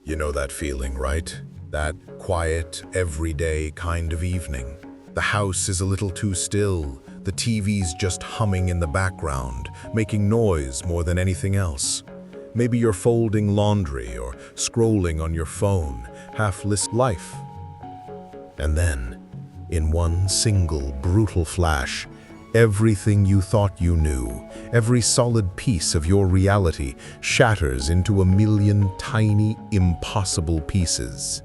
You know that feeling, right? That quiet, everyday kind of evening. The house is a little too still. The TV's just humming in the background, making noise more than anything else. Maybe you're folding laundry or scrolling on your phone, half-listening life. And then, in one single brutal flash, everything you thought you knew, every solid piece of your reality shatters into a million tiny, impossible pieces.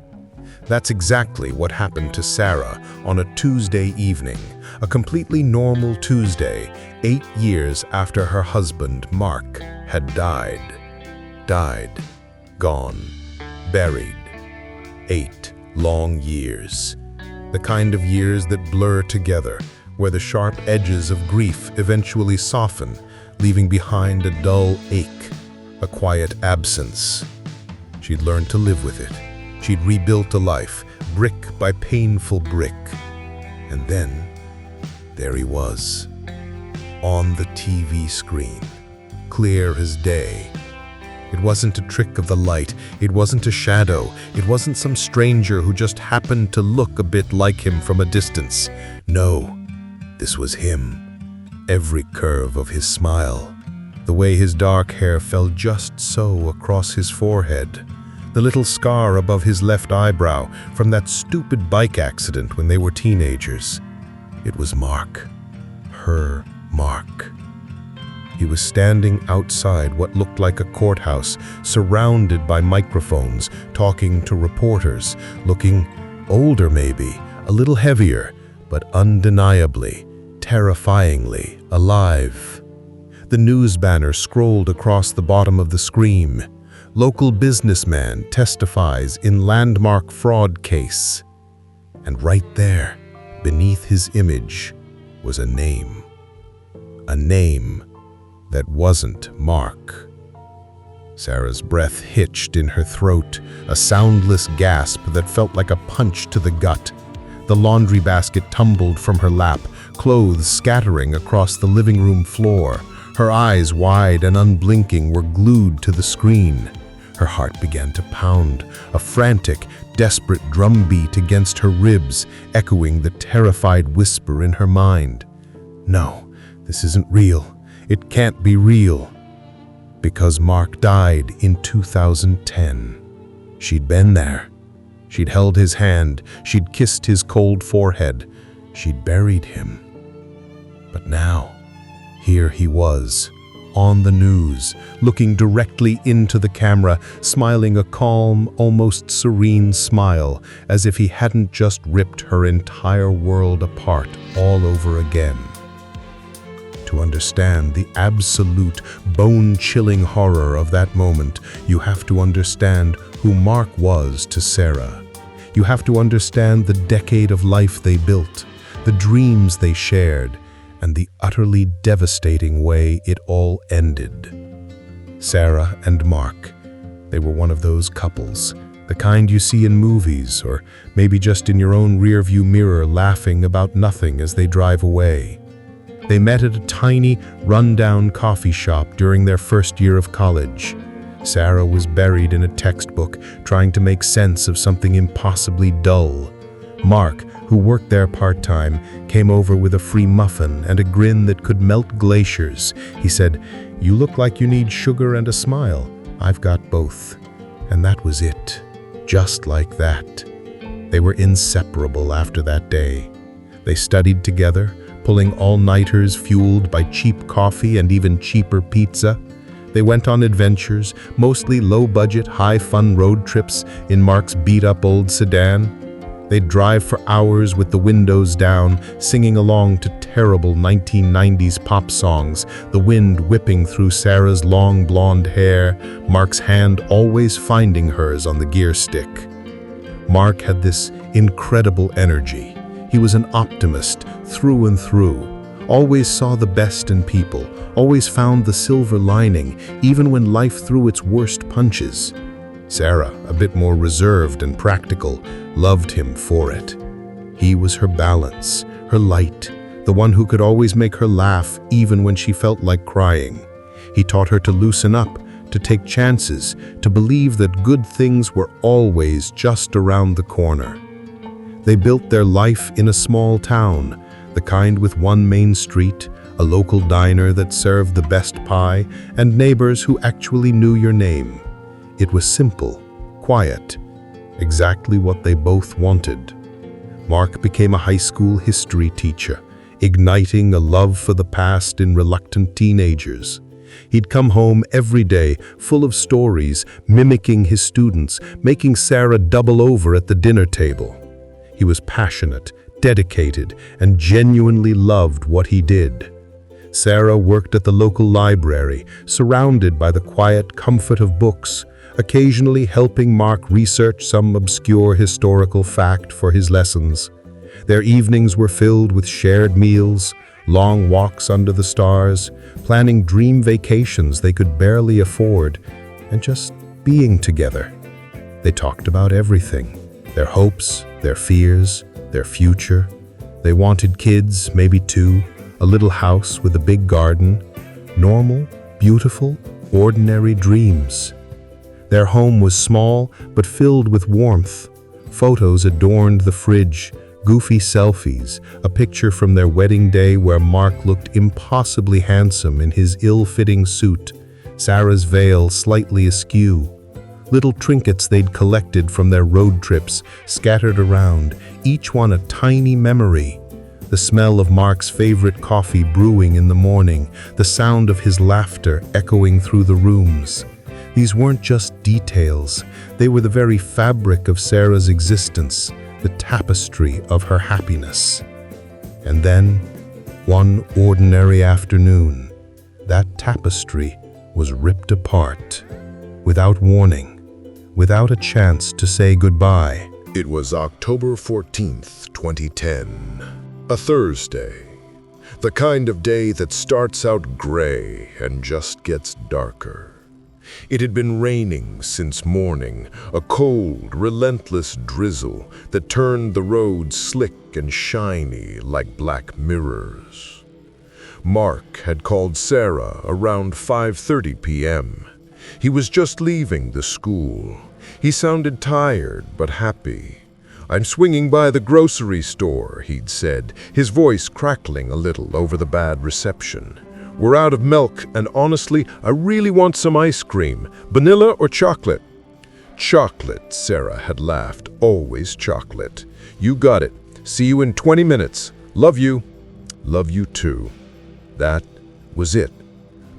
That's exactly what happened to Sarah on a Tuesday evening, a completely normal Tuesday, 8 years after her husband, Mark, had died. Gone, buried. 8 long years. The kind of years that blur together, where the sharp edges of grief eventually soften, leaving behind a dull ache, a quiet absence. She'd learned to live with it. She'd rebuilt a life, brick by painful brick. And then, there he was, on the TV screen, clear as day. It wasn't a trick of the light, it wasn't a shadow, it wasn't some stranger who just happened to look a bit like him from a distance. No, this was him. Every curve of his smile, the way his dark hair fell just so across his forehead, the little scar above his left eyebrow from that stupid bike accident when they were teenagers. It was Mark. Her Mark. He was standing outside what looked like a courthouse, surrounded by microphones, talking to reporters, looking older maybe, a little heavier, but undeniably, terrifyingly alive. The news banner scrolled across the bottom of the screen. Local businessman testifies in landmark fraud case. And right there, beneath his image, was a name. A name that wasn't Mark. Sarah's breath hitched in her throat, a soundless gasp that felt like a punch to the gut. The laundry basket tumbled from her lap, clothes scattering across the living room floor. Her eyes, wide and unblinking, were glued to the screen. Her heart began to pound, a frantic, desperate drumbeat against her ribs, echoing the terrified whisper in her mind. No, this isn't real. It can't be real. Because Mark died in 2010. She'd been there. She'd held his hand. She'd kissed his cold forehead. She'd buried him. But now, here he was, on the news, looking directly into the camera, smiling a calm, almost serene smile, as if he hadn't just ripped her entire world apart all over again. To understand the absolute, bone-chilling horror of that moment, you have to understand who Mark was to Sarah. You have to understand the decade of life they built, the dreams they shared, and the utterly devastating way it all ended. Sarah and Mark, they were one of those couples, the kind you see in movies, or maybe just in your own rearview mirror laughing about nothing as they drive away. They met at a tiny, run-down coffee shop during their first year of college. Sarah was buried in a textbook, trying to make sense of something impossibly dull. Mark, who worked there part-time, came over with a free muffin and a grin that could melt glaciers. He said, "You look like you need sugar and a smile. I've got both." And that was it. Just like that. They were inseparable after that day. They studied together, pulling all-nighters fueled by cheap coffee and even cheaper pizza. They went on adventures, mostly low-budget, high-fun road trips in Mark's beat-up old sedan. They'd drive for hours with the windows down, singing along to terrible 1990s pop songs, the wind whipping through Sarah's long blonde hair, Mark's hand always finding hers on the gear stick. Mark had this incredible energy. He was an optimist through and through, always saw the best in people, always found the silver lining, even when life threw its worst punches. Sarah, a bit more reserved and practical, loved him for it. He was her balance, her light, the one who could always make her laugh even when she felt like crying. He taught her to loosen up, to take chances, to believe that good things were always just around the corner. They built their life in a small town, the kind with one main street, a local diner that served the best pie, and neighbors who actually knew your name. It was simple, quiet, exactly what they both wanted. Mark became a high school history teacher, igniting a love for the past in reluctant teenagers. He'd come home every day, full of stories, mimicking his students, making Sarah double over at the dinner table. He was passionate, dedicated, and genuinely loved what he did. Sarah worked at the local library, surrounded by the quiet comfort of books, occasionally helping Mark research some obscure historical fact for his lessons. Their evenings were filled with shared meals, long walks under the stars, planning dream vacations they could barely afford, and just being together. They talked about everything, their hopes, their fears, their future. They wanted kids, maybe two, a little house with a big garden, normal, beautiful, ordinary dreams. Their home was small but filled with warmth. Photos adorned the fridge, goofy selfies, a picture from their wedding day where Mark looked impossibly handsome in his ill-fitting suit, Sarah's veil slightly askew. Little trinkets they'd collected from their road trips scattered around, each one a tiny memory. The smell of Mark's favorite coffee brewing in the morning, the sound of his laughter echoing through the rooms. These weren't just details, they were the very fabric of Sarah's existence, the tapestry of her happiness. And then, one ordinary afternoon, that tapestry was ripped apart, without warning, without a chance to say goodbye. It was October 14th, 2010, a Thursday. The kind of day that starts out gray and just gets darker. It had been raining since morning, a cold, relentless drizzle that turned the road slick and shiny like black mirrors. Mark had called Sarah around 5:30 p.m. He was just leaving the school. He sounded tired but happy. "I'm swinging by the grocery store," he'd said, his voice crackling a little over the bad reception. "We're out of milk, and honestly, I really want some ice cream. Vanilla or chocolate?" "Chocolate," Sarah had laughed. "Always chocolate." "You got it. See you in 20 minutes. Love you." "Love you too." That was it.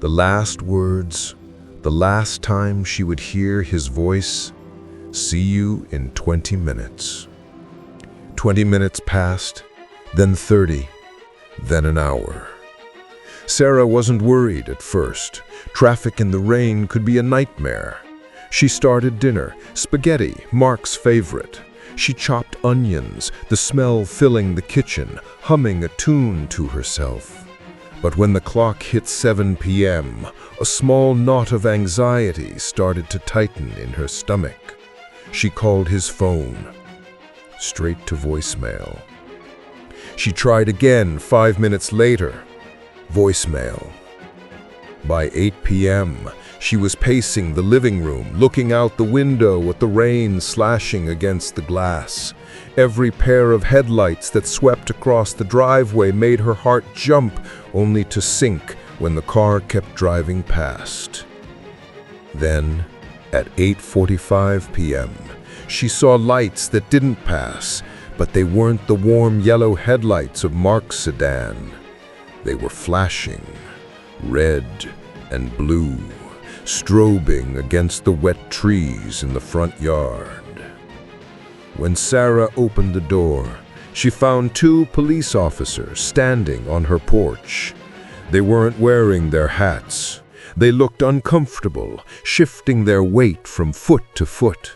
The last words, the last time she would hear his voice. "See you in 20 minutes." 20 minutes passed, then 30, then an hour. Sarah wasn't worried at first. Traffic in the rain could be a nightmare. She started dinner, spaghetti, Mark's favorite. She chopped onions, the smell filling the kitchen, humming a tune to herself. But when the clock hit 7 p.m., a small knot of anxiety started to tighten in her stomach. She called his phone, straight to voicemail. She tried again 5 minutes later. Voicemail. By 8 p.m., she was pacing the living room, looking out the window at the rain slashing against the glass. Every pair of headlights that swept across the driveway made her heart jump, only to sink when the car kept driving past. Then, at 8:45 p.m., she saw lights that didn't pass, but they weren't the warm yellow headlights of Mark's sedan. They were flashing, red and blue, strobing against the wet trees in the front yard. When Sarah opened the door, she found 2 police officers standing on her porch. They weren't wearing their hats. They looked uncomfortable, shifting their weight from foot to foot.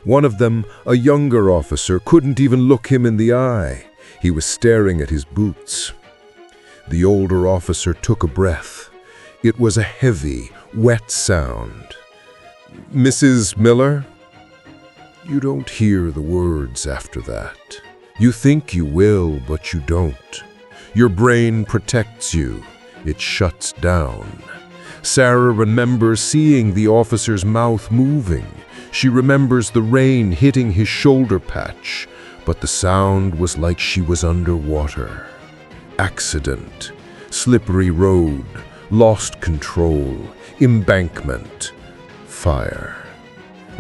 One of them, a younger officer, couldn't even look him in the eye. He was staring at his boots. The older officer took a breath. It was a heavy, wet sound. "Mrs. Miller?" You don't hear the words after that. You think you will, but you don't. Your brain protects you. It shuts down. Sarah remembers seeing the officer's mouth moving. She remembers the rain hitting his shoulder patch, but the sound was like she was underwater. Accident, slippery road, lost control, embankment, fire.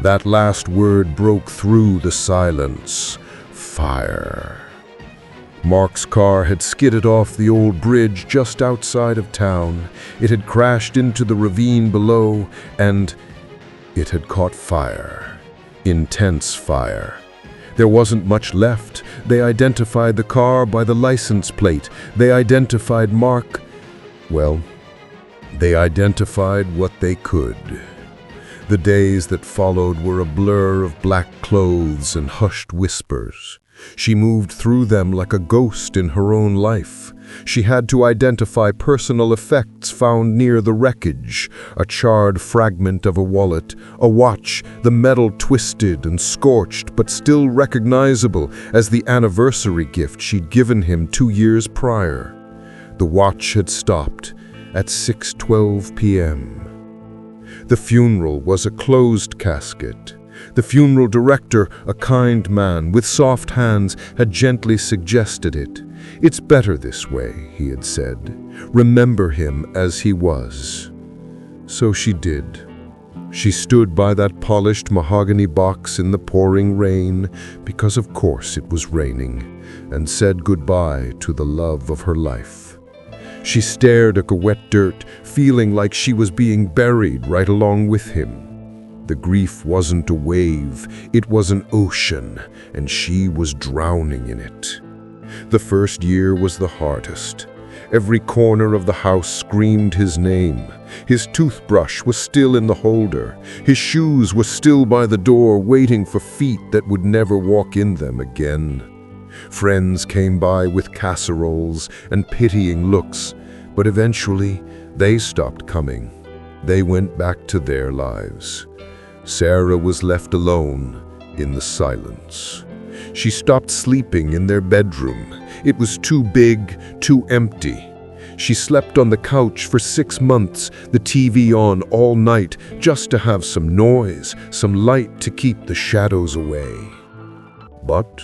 That last word broke through the silence. Fire. Mark's car had skidded off the old bridge just outside of town. It had crashed into the ravine below, and it had caught fire. Intense fire. There wasn't much left. They identified the car by the license plate. They identified Mark. Well, they identified what they could. The days that followed were a blur of black clothes and hushed whispers. She moved through them like a ghost in her own life. She had to identify personal effects found near the wreckage, a charred fragment of a wallet, a watch, the metal twisted and scorched but still recognizable as the anniversary gift she'd given him 2 years prior. The watch had stopped at 6:12 p.m. The funeral was a closed casket. The funeral director, a kind man with soft hands, had gently suggested it. "It's better this way," he had said. "Remember him as he was." So she did. She stood by that polished mahogany box in the pouring rain, because of course it was raining, and said goodbye to the love of her life. She stared at the wet dirt, feeling like she was being buried right along with him. The grief wasn't a wave, it was an ocean, and she was drowning in it. The first year was the hardest. Every corner of the house screamed his name. His toothbrush was still in the holder. His shoes were still by the door, waiting for feet that would never walk in them again. Friends came by with casseroles and pitying looks, but eventually they stopped coming. They went back to their lives. Sarah was left alone in the silence. She stopped sleeping in their bedroom. It was too big, too empty. She slept on the couch for 6 months, the TV on all night, just to have some noise, some light to keep the shadows away. But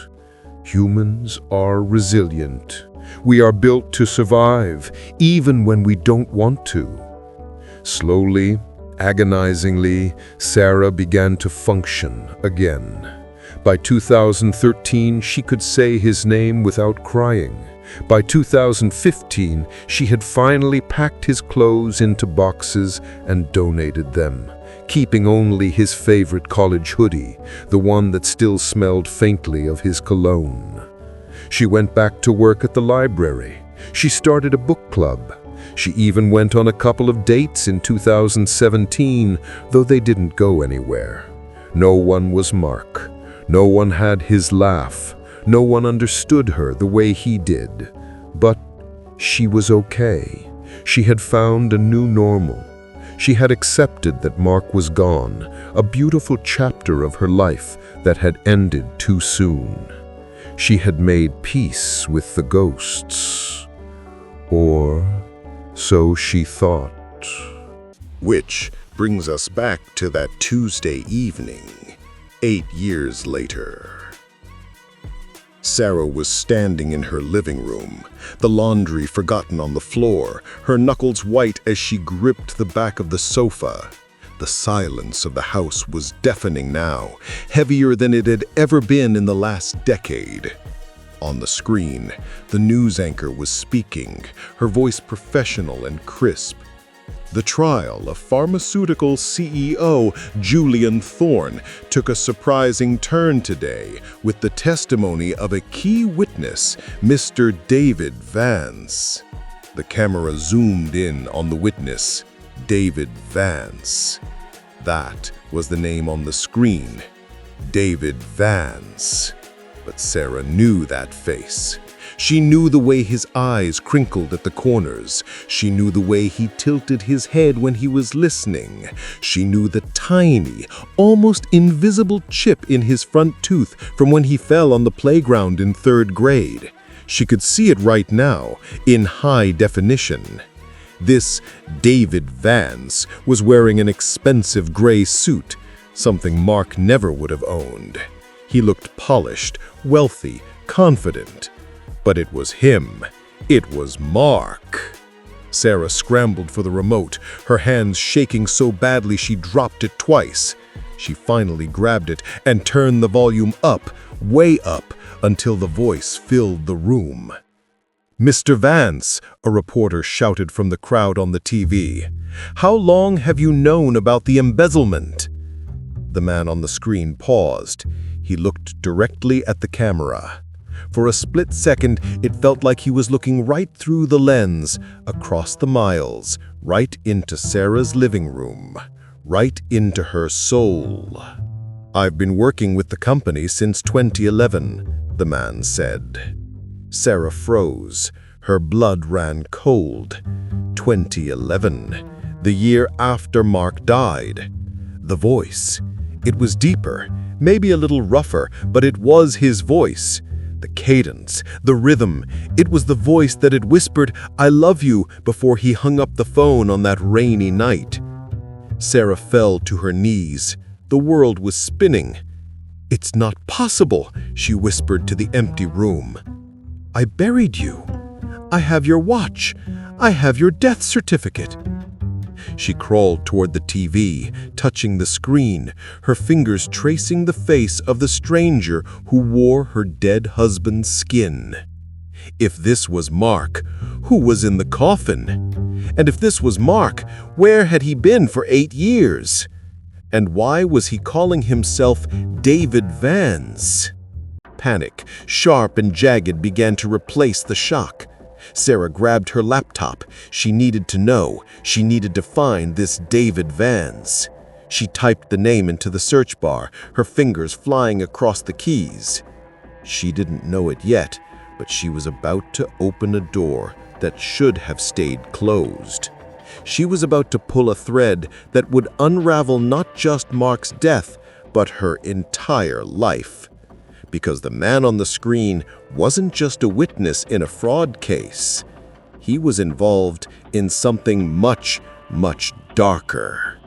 humans are resilient. We are built to survive, even when we don't want to. Slowly, agonizingly, Sarah began to function again. By 2013, she could say his name without crying. By 2015, she had finally packed his clothes into boxes and donated them, keeping only his favorite college hoodie, the one that still smelled faintly of his cologne. She went back to work at the library. She started a book club. She even went on a couple of dates in 2017, though they didn't go anywhere. No one was Mark. No one had his laugh. No one understood her the way he did. But she was okay. She had found a new normal. She had accepted that Mark was gone, a beautiful chapter of her life that had ended too soon. She had made peace with the ghosts. Or so she thought. Which brings us back to that Tuesday evening, 8 years later. Sarah was standing in her living room, the laundry forgotten on the floor, her knuckles white as she gripped the back of the sofa. The silence of the house was deafening now, heavier than it had ever been in the last decade. On the screen, the news anchor was speaking, her voice professional and crisp. The trial of pharmaceutical CEO Julian Thorne took a surprising turn today with the testimony of a key witness, Mr. David Vance. The camera zoomed in on the witness, David Vance. That was the name on the screen, David Vance. But Sarah knew that face. She knew the way his eyes crinkled at the corners. She knew the way he tilted his head when he was listening. She knew the tiny, almost invisible chip in his front tooth from when he fell on the playground in 3rd grade. She could see it right now, in high definition. This David Vance was wearing an expensive gray suit, something Mark never would have owned. He looked polished, wealthy, confident. But it was him. It was Mark. Sarah scrambled for the remote, her hands shaking so badly she dropped it twice. She finally grabbed it and turned the volume up, way up, until the voice filled the room. "Mr. Vance," a reporter shouted from the crowd on the TV, "how long have you known about the embezzlement?" The man on the screen paused. He looked directly at the camera. For a split second, it felt like he was looking right through the lens, across the miles, right into Sarah's living room, right into her soul. "I've been working with the company since 2011, the man said. Sarah froze. Her blood ran cold. 2011, the year after Mark died. The voice. It was deeper, maybe a little rougher, but it was his voice. The cadence, the rhythm, it was the voice that had whispered, "I love you," before he hung up the phone on that rainy night. Sarah fell to her knees. The world was spinning. "It's not possible," she whispered to the empty room. "I buried you. I have your watch. I have your death certificate." She crawled toward the TV, touching the screen, her fingers tracing the face of the stranger who wore her dead husband's skin. If this was Mark, who was in the coffin? And if this was Mark, where had he been for 8 years? And why was he calling himself David Vance? Panic, sharp and jagged, began to replace the shock. Sarah grabbed her laptop. She needed to know. She needed to find this David Vance. She typed the name into the search bar, her fingers flying across the keys. She didn't know it yet, but she was about to open a door that should have stayed closed. She was about to pull a thread that would unravel not just Mark's death, but her entire life. Because the man on the screen wasn't just a witness in a fraud case. He was involved in something much, much darker.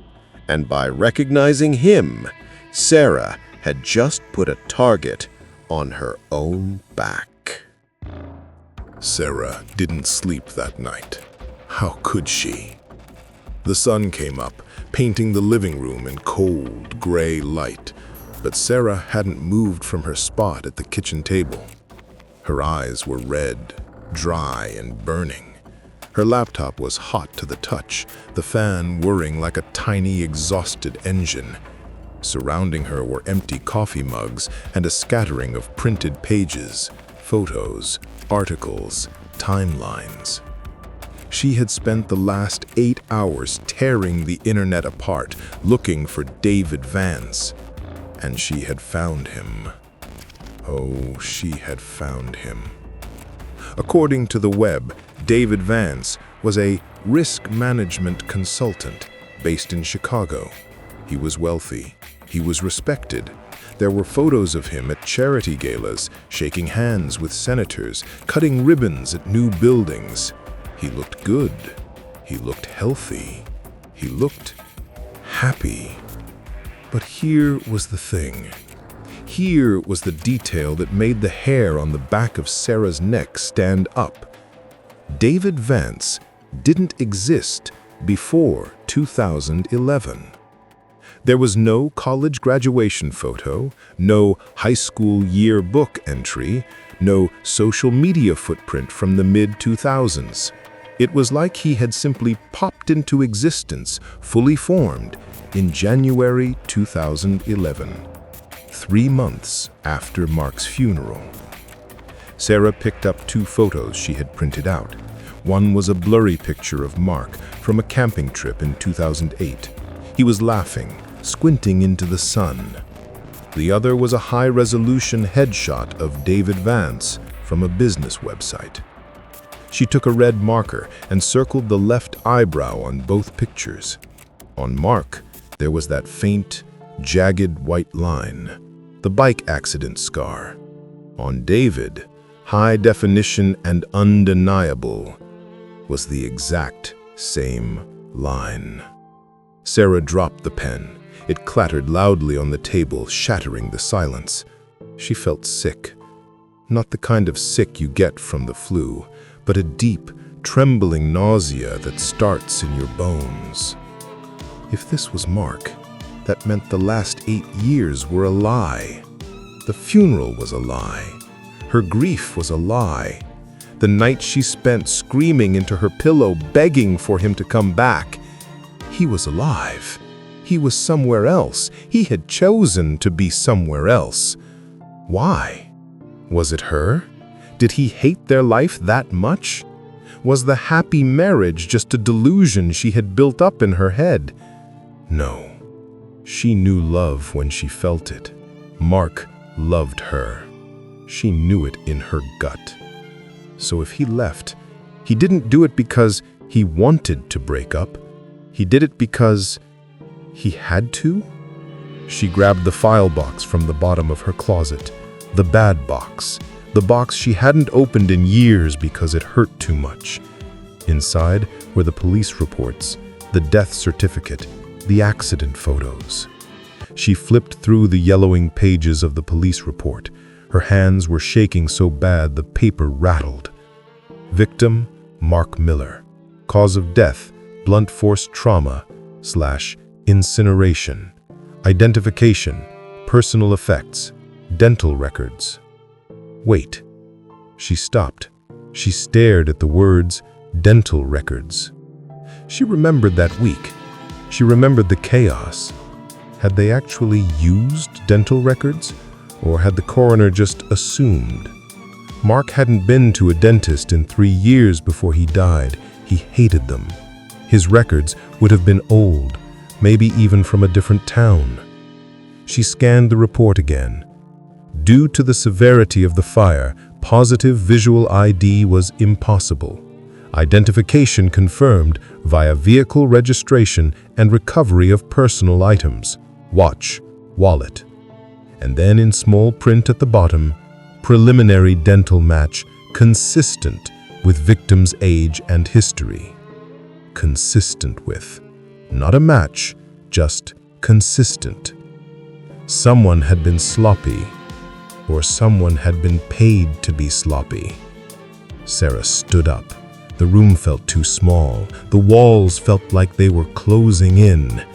And by recognizing him, Sarah had just put a target on her own back. Sarah didn't sleep that night. How could she? The sun came up, painting the living room in cold, gray light, but Sarah hadn't moved from her spot at the kitchen table. Her eyes were red, dry, and burning. Her laptop was hot to the touch, the fan whirring like a tiny, exhausted engine. Surrounding her were empty coffee mugs and a scattering of printed pages, photos, articles, timelines. She had spent the last 8 hours tearing the internet apart, looking for David Vance. And she had found him. Oh, she had found him. According to the web, David Vance was a risk management consultant based in Chicago. He was wealthy. He was respected. There were photos of him at charity galas, shaking hands with senators, cutting ribbons at new buildings. He looked good. He looked healthy. He looked happy. But here was the thing. Here was the detail that made the hair on the back of Sarah's neck stand up. David Vance didn't exist before 2011. There was no college graduation photo, no high school yearbook entry, no social media footprint from the mid-2000s. It was like he had simply popped into existence, fully formed, in January 2011, 3 months after Mark's funeral. Sarah picked up 2 photos she had printed out. One was a blurry picture of Mark from a camping trip in 2008. He was laughing, squinting into the sun. The other was a high-resolution headshot of David Vance from a business website. She took a red marker and circled the left eyebrow on both pictures. On Mark, there was that faint, jagged white line, the bike accident scar. On David, high definition and undeniable, was the exact Same line. Sarah dropped the pen. It clattered loudly on the table, shattering the silence. She felt sick. Not the kind of sick you get from the flu, but a deep, trembling nausea that starts in your bones. If this was Mark, that meant the last 8 years were a lie. The funeral was a lie. Her grief was a lie. The night she spent screaming into her pillow, begging for him to come back. He was alive. He was somewhere else. He had chosen to be somewhere else. Why? Was it her? Did he hate their life that much? Was the happy marriage just a delusion she had built up in her head? No. She knew love when she felt it. Mark loved her. She knew it in her gut. So if he left, he didn't do it because he wanted to break up. He did it because he had to? She grabbed the file box from the bottom of her closet, the bad box, the box she hadn't opened in years because it hurt too much. Inside were the police reports, the death certificate, the accident photos. She flipped through the yellowing pages of the police report. Her hands were shaking so bad the paper rattled. Victim, Mark Miller. Cause of death, blunt force trauma / incineration. Identification, personal effects, dental records. Wait. She stopped. She stared at the words, dental records. She remembered that week. She remembered the chaos. Had they actually used dental records? Or had the coroner just assumed? Mark hadn't been to a dentist in 3 years before he died. He hated them. His records would have been old, maybe even from a different town. She scanned the report again. Due to the severity of the fire, positive visual ID was impossible. Identification confirmed via vehicle registration and recovery of personal items, watch, wallet. And then in small print at the bottom, preliminary dental match consistent with victim's age and history. Consistent with. Not a match, just consistent. Someone had been sloppy, or someone had been paid to be sloppy. Sarah stood up. The room felt too small. The walls felt like they were closing in.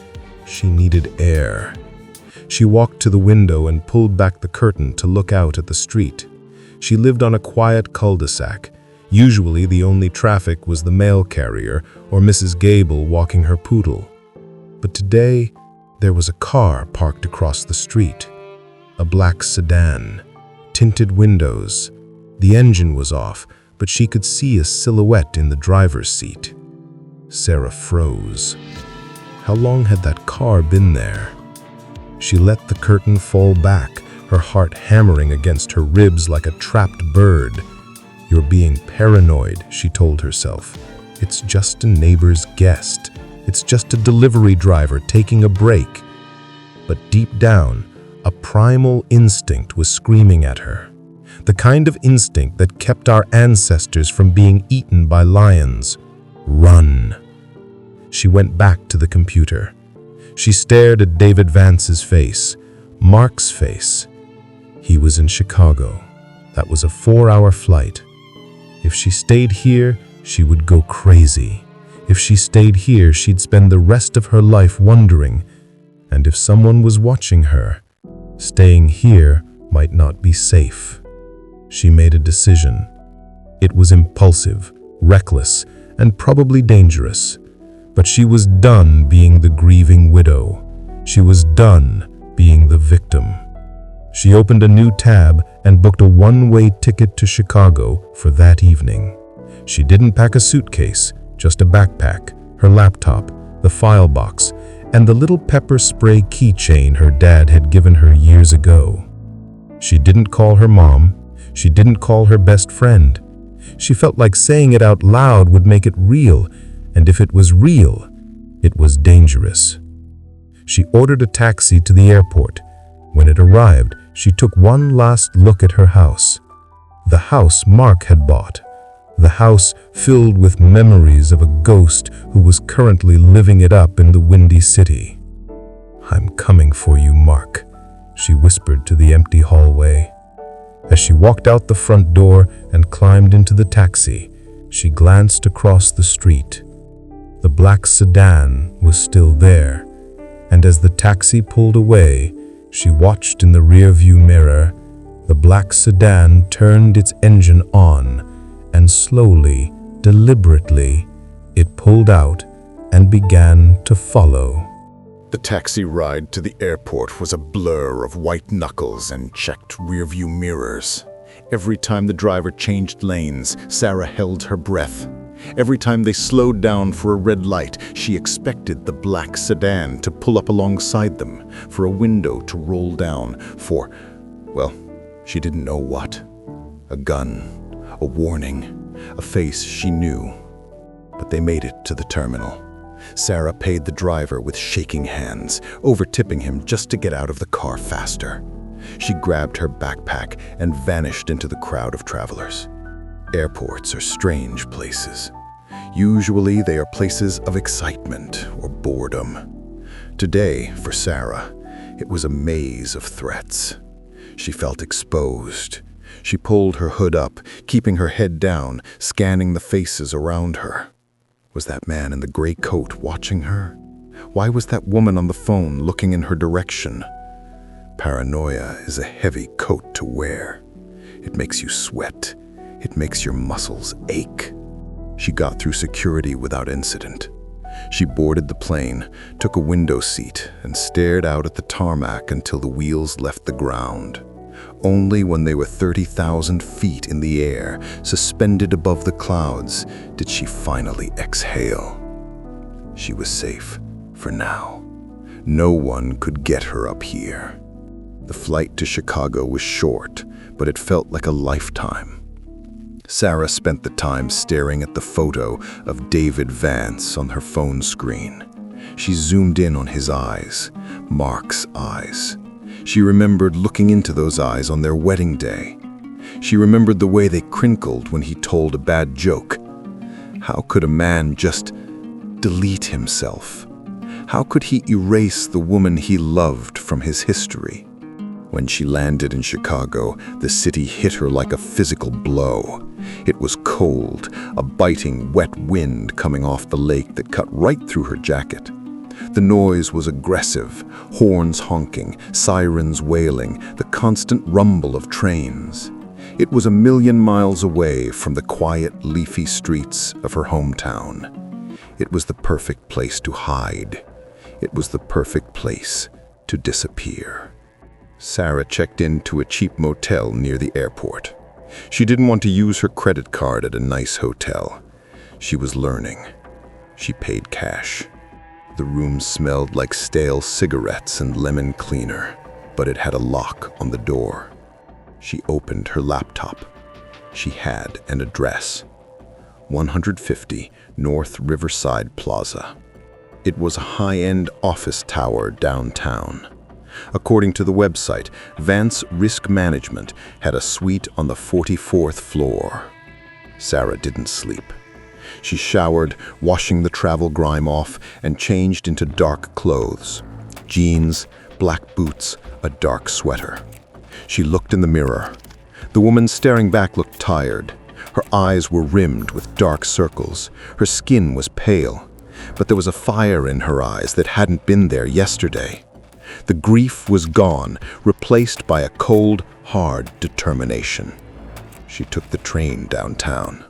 She needed air. She walked to the window and pulled back the curtain to look out at the street. She lived on a quiet cul-de-sac. Usually the only traffic was the mail carrier or Mrs. Gable walking her poodle. But today, there was a car parked across the street. A black sedan, tinted windows. The engine was off, but she could see a silhouette in the driver's seat. Sarah froze. How long had that car been there? She let the curtain fall back, her heart hammering against her ribs like a trapped bird. "You're being paranoid," she told herself. "It's just a neighbor's guest. It's just a delivery driver taking a break." But deep down, a primal instinct was screaming at her. The kind of instinct that kept our ancestors from being eaten by lions. Run. She went back to the computer. She stared at David Vance's face, Mark's face. He was in Chicago. That was a 4-hour flight. If she stayed here, she would go crazy. If she stayed here, she'd spend the rest of her life wondering. And if someone was watching her, staying here might not be safe. She made a decision. It was impulsive, reckless, and probably dangerous. But she was done being the grieving widow. She was done being the victim. She opened a new tab and booked a one-way ticket to Chicago for that evening. She didn't pack a suitcase, just a backpack, her laptop, the file box, and the little pepper spray keychain her dad had given her years ago. She didn't call her mom. She didn't call her best friend. She felt like saying it out loud would make it real, and if it was real, it was dangerous. She ordered a taxi to the airport. When it arrived, she took one last look at her house. The house Mark had bought. the house filled with memories of a ghost who was currently living it up in the Windy City. "I'm coming for you, Mark," she whispered to the empty hallway. As she walked out the front door and climbed into the taxi, she glanced across the street. The black sedan was still there, and as the taxi pulled away, she watched in the rearview mirror. The black sedan turned its engine on, and slowly, deliberately, it pulled out and began to follow. The taxi ride to the airport was a blur of white knuckles and checked rearview mirrors. Every time the driver changed lanes, Sarah held her breath. Every time they slowed down for a red light, she expected the black sedan to pull up alongside them, for a window to roll down, for, well, she didn't know what. A gun, a warning, a face she knew. But they made it to the terminal. Sarah paid the driver with shaking hands, overtipping him just to get out of the car faster. She grabbed her backpack and vanished into the crowd of travelers. Airports are strange places. Usually they are places of excitement or boredom. Today, for Sarah, it was a maze of threats. She felt exposed. She pulled her hood up, keeping her head down, scanning the faces around her. Was that man in the gray coat watching her? Why was that woman on the phone looking in her direction? Paranoia is a heavy coat to wear. It makes you sweat. It makes your muscles ache. She got through security without incident. She boarded the plane, took a window seat, and stared out at the tarmac until the wheels left the ground. Only when they were 30,000 feet in the air, suspended above the clouds, did she finally exhale. She was safe, for now. No one could get her up here. The flight to Chicago was short, but it felt like a lifetime. Sarah spent the time staring at the photo of David Vance on her phone screen. She zoomed in on his eyes, Mark's eyes. She remembered looking into those eyes on their wedding day. She remembered the way they crinkled when he told a bad joke. How could a man just delete himself? How could he erase the woman he loved from his history? When she landed in Chicago, the city hit her like a physical blow. It was cold, a biting, wet wind coming off the lake that cut right through her jacket. The noise was aggressive, horns honking, sirens wailing, the constant rumble of trains. It was a million miles away from the quiet, leafy streets of her hometown. It was the perfect place to hide. It was the perfect place to disappear. Sarah checked into a cheap motel near the airport. She didn't want to use her credit card at a nice hotel. She was learning. She paid cash. The room smelled like stale cigarettes and lemon cleaner, but it had a lock on the door. She opened her laptop. She had an address. 150 North Riverside Plaza. It was a high-end office tower downtown. According to the website, Vance Risk Management had a suite on the 44th floor. Sarah didn't sleep. She showered, washing the travel grime off, and changed into dark clothes. Jeans, black boots, a dark sweater. She looked in the mirror. The woman staring back looked tired. Her eyes were rimmed with dark circles. Her skin was pale, but there was a fire in her eyes that hadn't been there yesterday. The grief was gone, replaced by a cold, hard determination. She took the train downtown.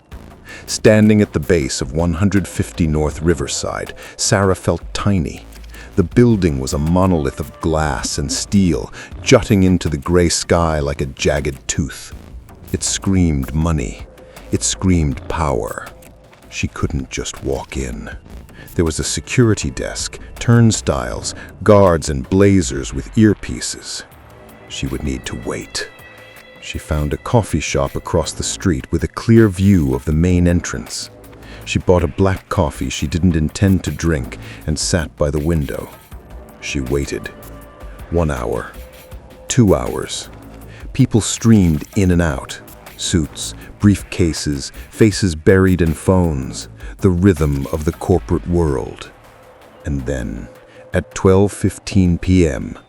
Standing at the base of 150 North Riverside, Sarah felt tiny. The building was a monolith of glass and steel, jutting into the gray sky like a jagged tooth. It screamed money. It screamed power. She couldn't just walk in. There was a security desk, turnstiles, guards in blazers with earpieces. She would need to wait. She found a coffee shop across the street with a clear view of the main entrance. She bought a black coffee she didn't intend to drink and sat by the window. She waited. 1 hour. 2 hours. People streamed in and out. Suits, briefcases, faces buried in phones, the rhythm of the corporate world. And then, at 12:15 p.m.,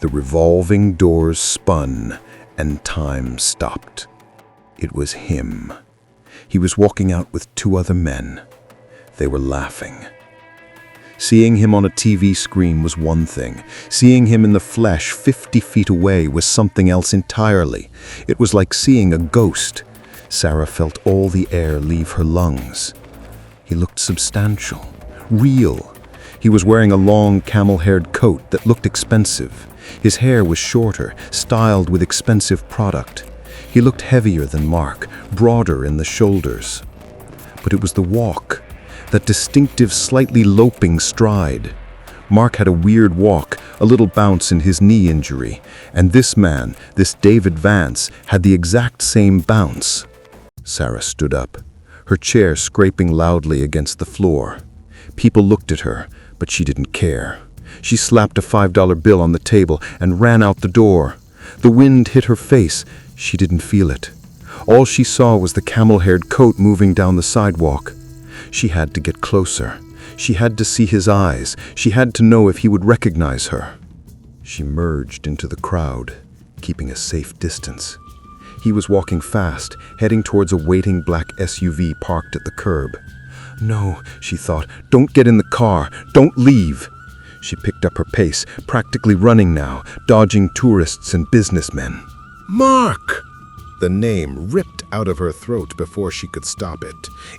the revolving doors spun and time stopped. It was him. He was walking out with two other men. They were laughing. Seeing him on a TV screen was one thing. Seeing him in the flesh 50 feet away was something else entirely. It was like seeing a ghost. Sarah felt all the air leave her lungs. He looked substantial, real. He was wearing a long camel-haired coat that looked expensive. His hair was shorter, styled with expensive product. He looked heavier than Mark, broader in the shoulders. But it was the walk, that distinctive, slightly loping stride. Mark had a weird walk, a little bounce in his knee injury, and this man, this David Vance, had the exact same bounce. Sarah stood up, her chair scraping loudly against the floor. People looked at her, but she didn't care. She slapped a $5 bill on the table and ran out the door. The wind hit her face. She didn't feel it. All she saw was the camel-haired coat moving down the sidewalk. She had to get closer. She had to see his eyes. She had to know if he would recognize her. She merged into the crowd, keeping a safe distance. He was walking fast, heading towards a waiting black SUV parked at the curb. No, she thought, don't get in the car, don't leave. She picked up her pace, practically running now, dodging tourists and businessmen. Mark! The name ripped out of her throat before she could stop it.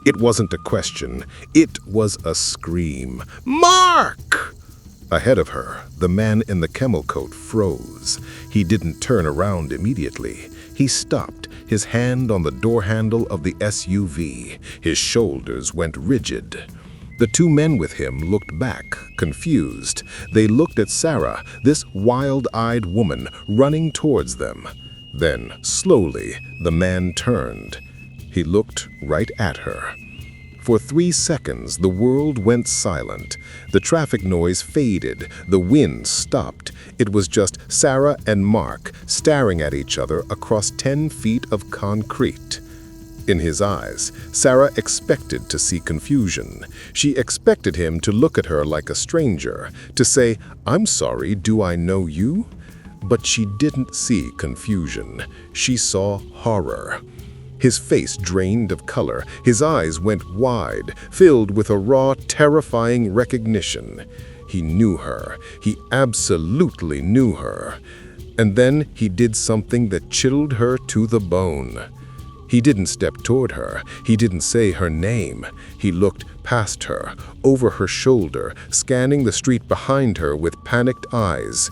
It wasn't a question. It was a scream. Mark! Ahead of her, the man in the camel coat froze. He didn't turn around immediately. He stopped, his hand on the door handle of the SUV. His shoulders went rigid. The two men with him looked back, confused. They looked at Sarah, this wild-eyed woman, running towards them. Then, slowly, the man turned. He looked right at her. For 3 seconds, the world went silent. The traffic noise faded. The wind stopped. It was just Sarah and Mark staring at each other across 10 feet of concrete. In his eyes, Sarah expected to see confusion. She expected him to look at her like a stranger, to say, "I'm sorry, do I know you?" But she didn't see confusion. She saw horror. His face drained of color. His eyes went wide, filled with a raw, terrifying recognition. He knew her. He absolutely knew her. And then he did something that chilled her to the bone. He didn't step toward her. He didn't say her name. He looked past her, over her shoulder, scanning the street behind her with panicked eyes.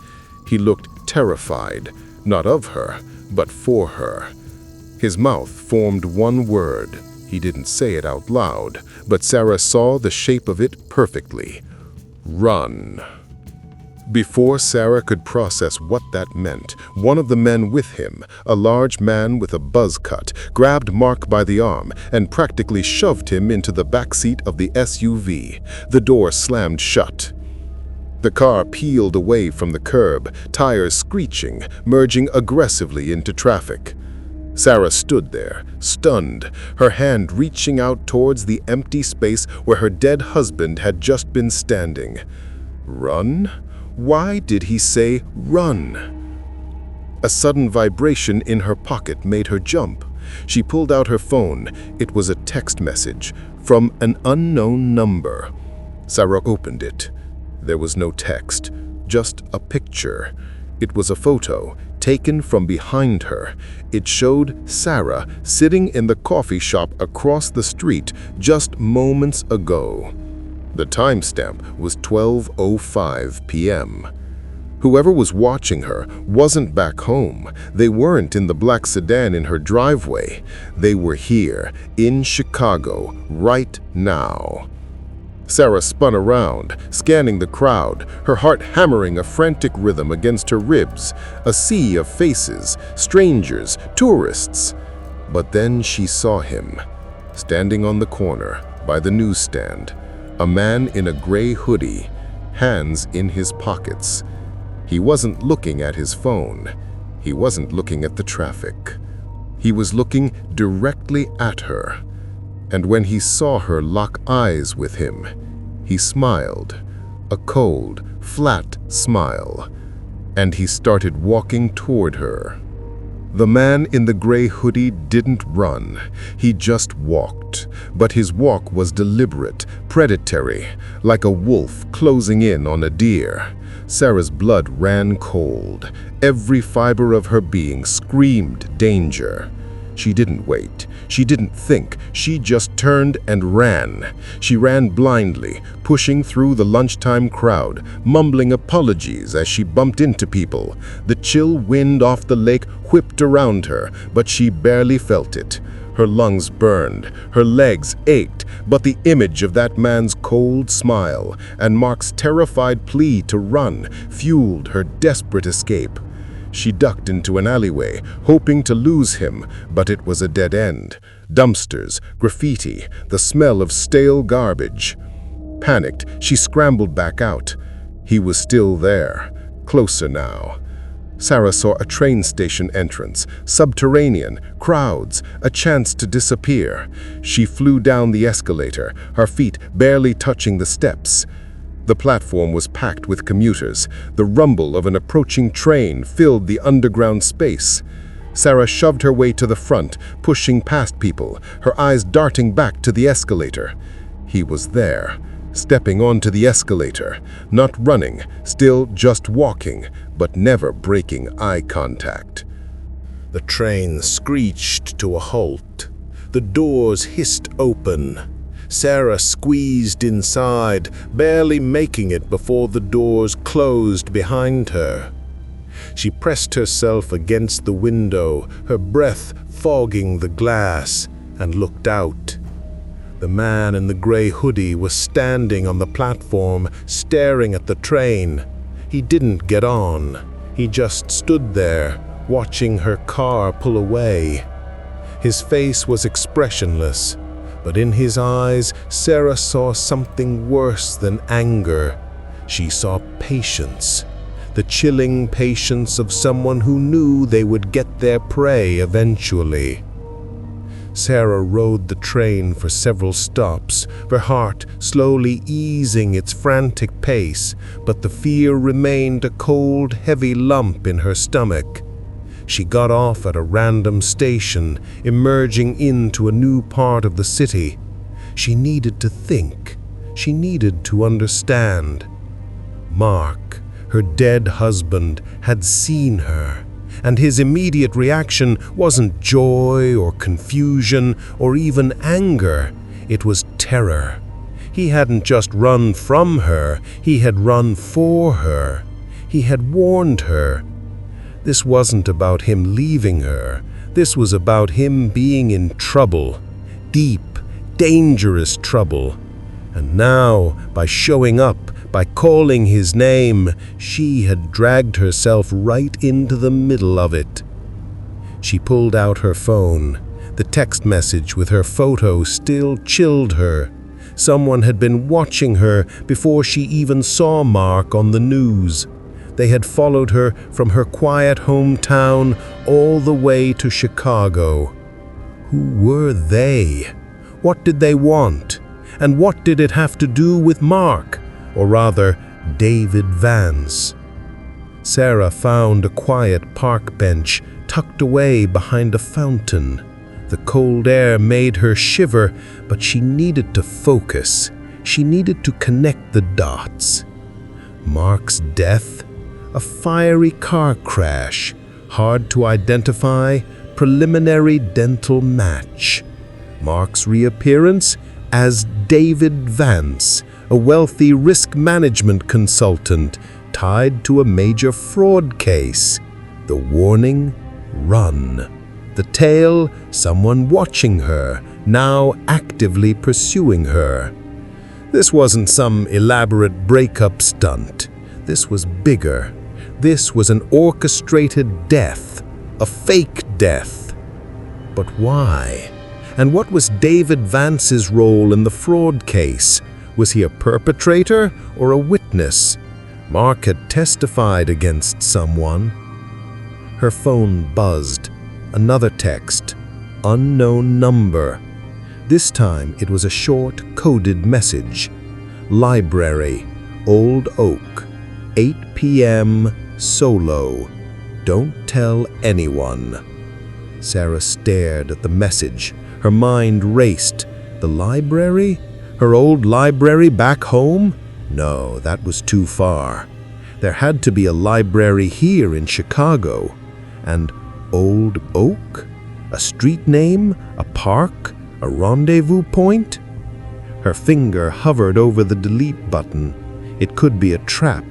He looked terrified, not of her, but for her. His mouth formed one word. He didn't say it out loud, but Sarah saw the shape of it perfectly. Run. Before Sarah could process what that meant, one of the men with him, a large man with a buzz cut, grabbed Mark by the arm and practically shoved him into the backseat of the SUV. The door slammed shut. The car peeled away from the curb, tires screeching, merging aggressively into traffic. Sarah stood there, stunned, her hand reaching out towards the empty space where her dead husband had just been standing. Run? Why did he say run? A sudden vibration in her pocket made her jump. She pulled out her phone. It was a text message from an unknown number. Sarah opened it. There was no text, just a picture. It was a photo taken from behind her. It showed Sarah sitting in the coffee shop across the street just moments ago. The timestamp was 12:05 p.m. Whoever was watching her wasn't back home. They weren't in the black sedan in her driveway. They were here, in Chicago, right now. Sarah spun around, scanning the crowd, her heart hammering a frantic rhythm against her ribs. A sea of faces, strangers, tourists. But then she saw him, standing on the corner, by the newsstand. A man in a gray hoodie, hands in his pockets. He wasn't looking at his phone. He wasn't looking at the traffic. He was looking directly at her. And when he saw her lock eyes with him, he smiled, a cold, flat smile, and he started walking toward her. The man in the gray hoodie didn't run, he just walked, but his walk was deliberate, predatory, like a wolf closing in on a deer. Sarah's blood ran cold. Every fiber of her being screamed danger. She didn't wait. She didn't think. She just turned and ran. She ran blindly, pushing through the lunchtime crowd, mumbling apologies as she bumped into people. The chill wind off the lake whipped around her, but she barely felt it. Her lungs burned, her legs ached, but the image of that man's cold smile and Mark's terrified plea to run fueled her desperate escape. She ducked into an alleyway, hoping to lose him, but it was a dead end. Dumpsters, graffiti, the smell of stale garbage. Panicked, she scrambled back out. He was still there, closer now. Sarah saw a train station entrance, subterranean, crowds, a chance to disappear. She flew down the escalator, her feet barely touching the steps. The platform was packed with commuters. The rumble of an approaching train filled the underground space. Sarah shoved her way to the front, pushing past people, her eyes darting back to the escalator. He was there, stepping onto the escalator, not running, still just walking, but never breaking eye contact. The train screeched to a halt. The doors hissed open. Sarah squeezed inside, barely making it before the doors closed behind her. She pressed herself against the window, her breath fogging the glass, and looked out. The man in the gray hoodie was standing on the platform, staring at the train. He didn't get on. He just stood there, watching her car pull away. His face was expressionless, but in his eyes, Sarah saw something worse than anger. She saw patience, the chilling patience of someone who knew they would get their prey eventually. Sarah rode the train for several stops, her heart slowly easing its frantic pace, but the fear remained a cold, heavy lump in her stomach. She got off at a random station, emerging into a new part of the city. She needed to think. She needed to understand. Mark, her dead husband, had seen her, and his immediate reaction wasn't joy or confusion or even anger. It was terror. He hadn't just run from her, he had run for her. He had warned her. This wasn't about him leaving her. This was about him being in trouble. Deep, dangerous trouble. And now, by showing up, by calling his name, she had dragged herself right into the middle of it. She pulled out her phone. The text message with her photo still chilled her. Someone had been watching her before she even saw Mark on the news. They had followed her from her quiet hometown all the way to Chicago. Who were they? What did they want? And what did it have to do with Mark? Or rather, David Vance? Sarah found a quiet park bench tucked away behind a fountain. The cold air made her shiver, but she needed to focus. She needed to connect the dots. Mark's death? A fiery car crash, hard to identify, preliminary dental match. Mark's reappearance as David Vance, a wealthy risk management consultant tied to a major fraud case. The warning, run. The tale, someone watching her, now actively pursuing her. This wasn't some elaborate breakup stunt. This was bigger. This was an orchestrated death, a fake death. But why? And what was David Vance's role in the fraud case? Was he a perpetrator or a witness? Mark had testified against someone. Her phone buzzed. Another text, unknown number. This time it was a short, coded message. Library, Old Oak, 8 p.m. solo. Don't tell anyone. Sarah stared at the message. Her mind raced. The library? Her old library back home? No, that was too far. There had to be a library here in Chicago. And Old Oak? A street name? A park? A rendezvous point? Her finger hovered over the delete button. It could be a trap,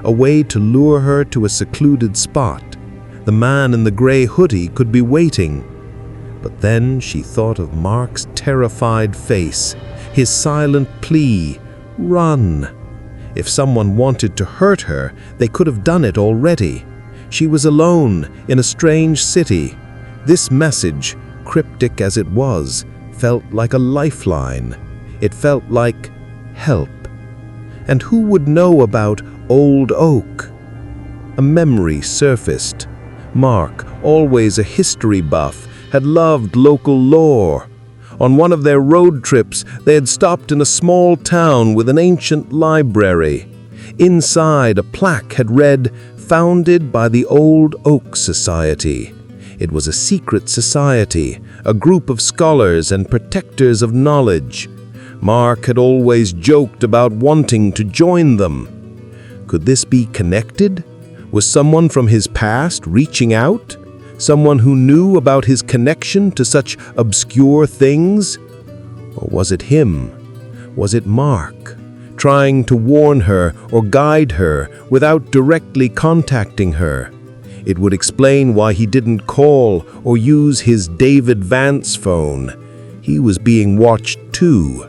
a way to lure her to a secluded spot. The man in the gray hoodie could be waiting. But then she thought of Mark's terrified face, his silent plea, "Run." If someone wanted to hurt her, they could have done it already. She was alone in a strange city. This message, cryptic as it was, felt like a lifeline. It felt like help. And who would know about Old Oak? A memory surfaced. Mark, always a history buff, had loved local lore. On one of their road trips, they had stopped in a small town with an ancient library. Inside, a plaque had read, "Founded by the Old Oak Society." It was a secret society, a group of scholars and protectors of knowledge. Mark had always joked about wanting to join them. Could this be connected? Was someone from his past reaching out? Someone who knew about his connection to such obscure things? Or was it him? Was it Mark, trying to warn her or guide her without directly contacting her? It would explain why he didn't call or use his David Vance phone. He was being watched too.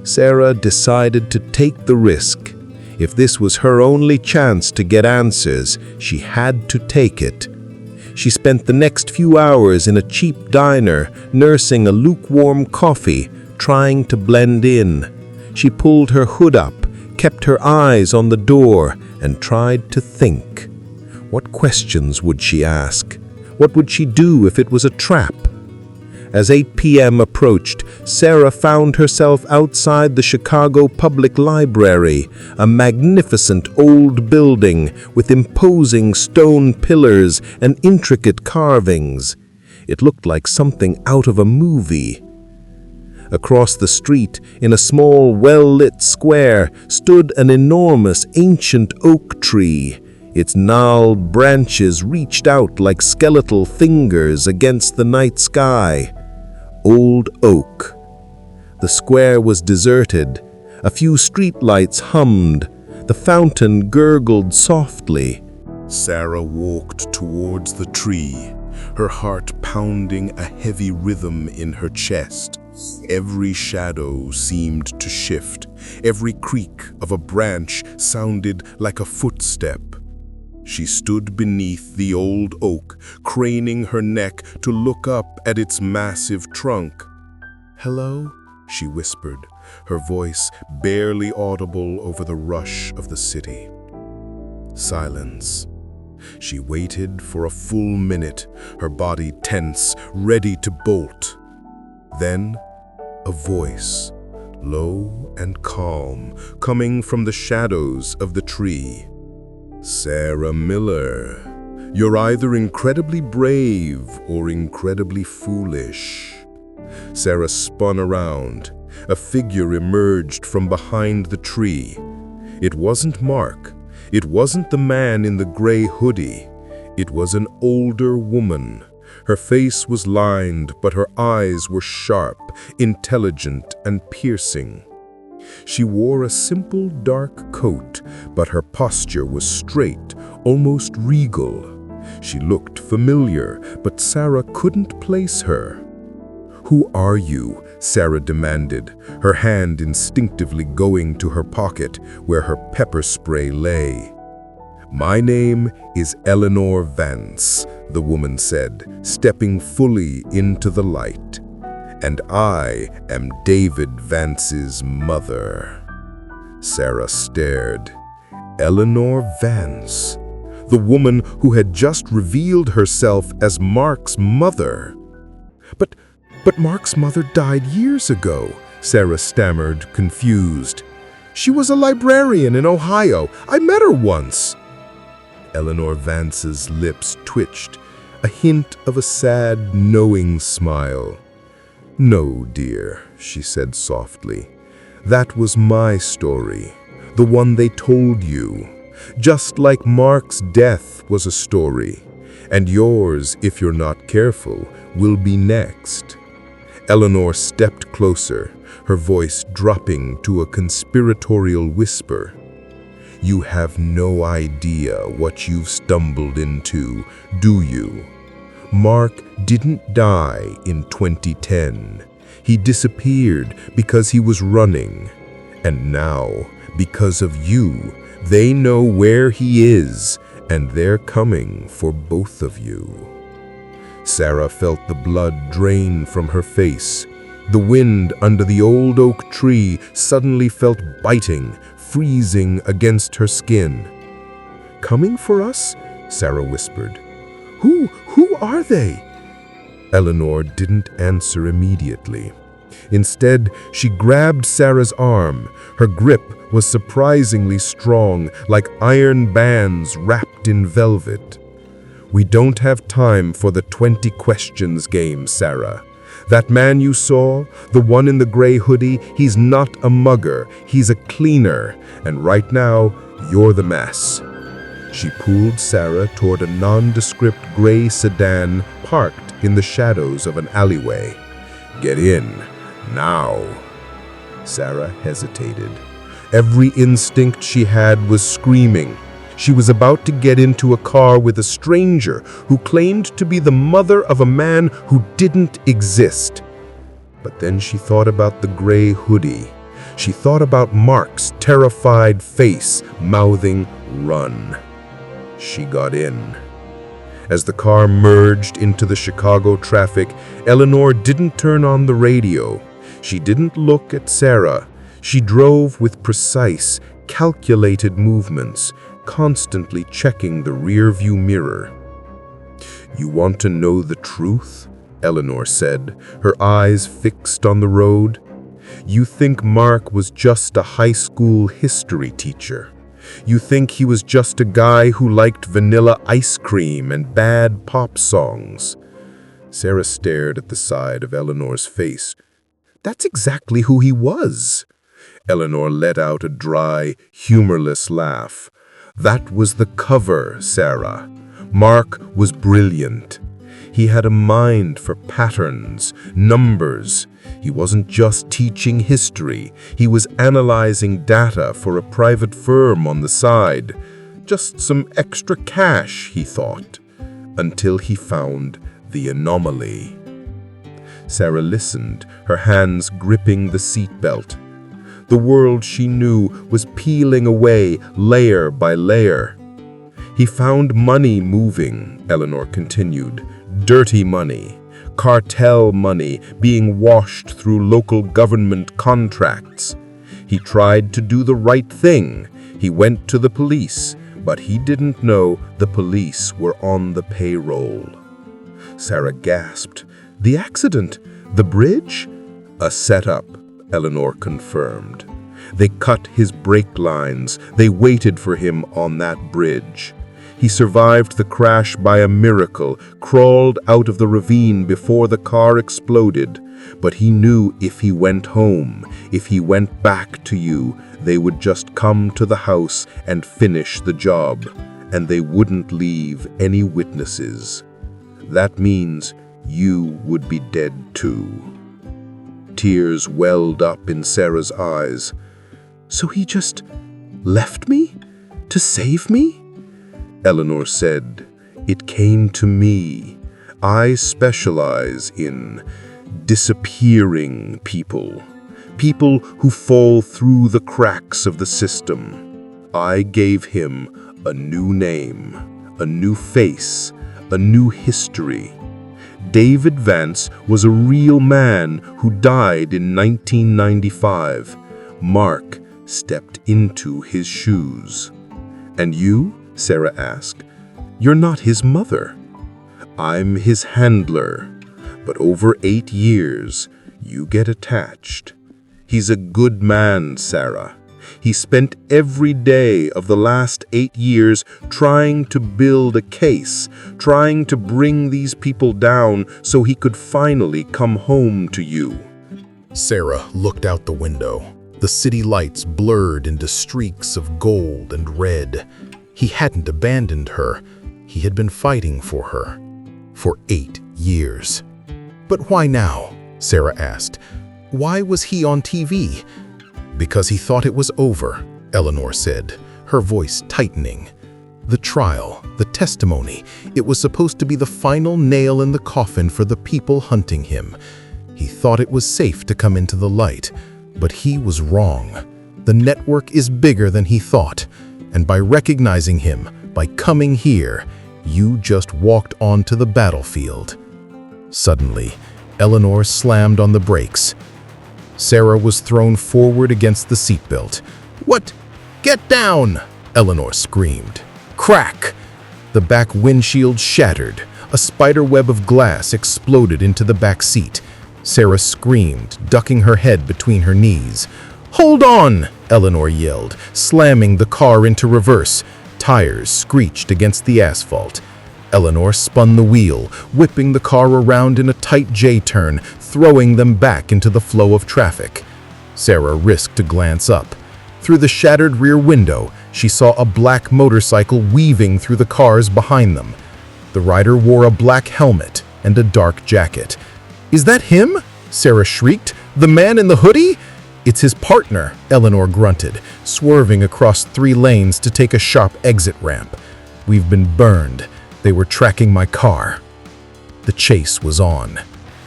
Sarah decided to take the risk. If this was her only chance to get answers, she had to take it. She spent the next few hours in a cheap diner, nursing a lukewarm coffee, trying to blend in. She pulled her hood up, kept her eyes on the door, and tried to think. What questions would she ask? What would she do if it was a trap? As 8 p.m. approached, Sarah found herself outside the Chicago Public Library, a magnificent old building with imposing stone pillars and intricate carvings. It looked like something out of a movie. Across the street, in a small, well-lit square, stood an enormous ancient oak tree. Its gnarled branches reached out like skeletal fingers against the night sky. Old Oak. The square was deserted. A few streetlights hummed. The fountain gurgled softly. Sarah walked towards the tree, her heart pounding a heavy rhythm in her chest. Every shadow seemed to shift. Every creak of a branch sounded like a footstep. She stood beneath the old oak, craning her neck to look up at its massive trunk. "Hello?" she whispered, her voice barely audible over the rush of the city. Silence. She waited for a full minute, her body tense, ready to bolt. Then, a voice, low and calm, coming from the shadows of the tree. "Sarah Miller, you're either incredibly brave or incredibly foolish." Sarah spun around. A figure emerged from behind the tree. It wasn't Mark. It wasn't the man in the gray hoodie. It was an older woman. Her face was lined, but her eyes were sharp, intelligent, and piercing. She wore a simple dark coat, but her posture was straight, almost regal. She looked familiar, but Sarah couldn't place her. "Who are you?" Sarah demanded, her hand instinctively going to her pocket where her pepper spray lay. "My name is Eleanor Vance," the woman said, stepping fully into the light. "And I am David Vance's mother." Sarah stared. Eleanor Vance, the woman who had just revealed herself as Mark's mother. But Mark's mother died years ago, Sarah stammered, confused. She was a librarian in Ohio. I met her once. Eleanor Vance's lips twitched, a hint of a sad, knowing smile. No, dear, she said softly. That was my story, the one they told you. Just like Mark's death was a story, and yours, if you're not careful, will be next. Eleanor stepped closer, her voice dropping to a conspiratorial whisper. You have no idea what you've stumbled into, do you? Mark didn't die in 2010. He disappeared because he was running. And now, because of you, they know where he is, and they're coming for both of you. Sarah felt the blood drain from her face. The wind under the old oak tree suddenly felt biting, freezing against her skin. Coming for us? Sarah whispered. Who are they? Eleanor didn't answer immediately. Instead, she grabbed Sarah's arm. Her grip was surprisingly strong, like iron bands wrapped in velvet. We don't have time for the 20 questions game, Sarah. That man you saw, the one in the gray hoodie, he's not a mugger, he's a cleaner, and right now, you're the mess. She pulled Sarah toward a nondescript gray sedan parked in the shadows of an alleyway. Get in, now. Sarah hesitated. Every instinct she had was screaming. She was about to get into a car with a stranger who claimed to be the mother of a man who didn't exist. But then she thought about the gray hoodie. She thought about Mark's terrified face, mouthing, "Run." She got in. As the car merged into the Chicago traffic, Eleanor didn't turn on the radio. She didn't look at Sarah. She drove with precise, calculated movements, constantly checking the rear-view mirror. You want to know the truth? Eleanor said, her eyes fixed on the road. You think Mark was just a high school history teacher. You think he was just a guy who liked vanilla ice cream and bad pop songs. Sarah stared at the side of Eleanor's face. That's exactly who he was. Eleanor let out a dry, humorless laugh. That was the cover, Sarah. Mark was brilliant. He had a mind for patterns, numbers. He wasn't just teaching history. He was analyzing data for a private firm on the side. Just some extra cash, he thought, until he found the anomaly. Sarah listened, her hands gripping the seatbelt. The world she knew was peeling away layer by layer. He found money moving, Eleanor continued. Dirty money, cartel money being washed through local government contracts. He tried to do the right thing. He went to the police, but he didn't know the police were on the payroll. Sarah gasped. The accident? The bridge? A setup, Eleanor confirmed. They cut his brake lines. They waited for him on that bridge. He survived the crash by a miracle, crawled out of the ravine before the car exploded. But he knew if he went home, if he went back to you, they would just come to the house and finish the job, and they wouldn't leave any witnesses. That means you would be dead too. Tears welled up in Sarah's eyes. So he just left me? To save me? Eleanor said, It came to me. I specialize in disappearing people. People who fall through the cracks of the system. I gave him a new name, a new face, a new history. David Vance was a real man who died in 1995. Mark stepped into his shoes. And you? Sarah asked. You're not his mother. I'm his handler. But over 8 years, you get attached. He's a good man, Sarah. He spent every day of the last 8 years trying to build a case, trying to bring these people down so he could finally come home to you. Sarah looked out the window. The city lights blurred into streaks of gold and red. He hadn't abandoned her. He had been fighting for her. For 8 years. But why now? Sarah asked. Why was he on TV? Because he thought it was over, Eleanor said, her voice tightening. The trial, the testimony, it was supposed to be the final nail in the coffin for the people hunting him. He thought it was safe to come into the light, but he was wrong. The network is bigger than he thought, and by recognizing him, by coming here, you just walked onto the battlefield. Suddenly, Eleanor slammed on the brakes. Sarah was thrown forward against the seatbelt. "What? Get down!" Eleanor screamed. Crack! The back windshield shattered. A spider web of glass exploded into the back seat. Sarah screamed, ducking her head between her knees. "Hold on!" Eleanor yelled, slamming the car into reverse. Tires screeched against the asphalt. Eleanor spun the wheel, whipping the car around in a tight J-turn, throwing them back into the flow of traffic. Sarah risked a glance up. Through the shattered rear window, she saw a black motorcycle weaving through the cars behind them. The rider wore a black helmet and a dark jacket. "Is that him?" Sarah shrieked. "The man in the hoodie?" "It's his partner," Eleanor grunted, swerving across 3 lanes to take a sharp exit ramp. "We've been burned. They were tracking my car." The chase was on.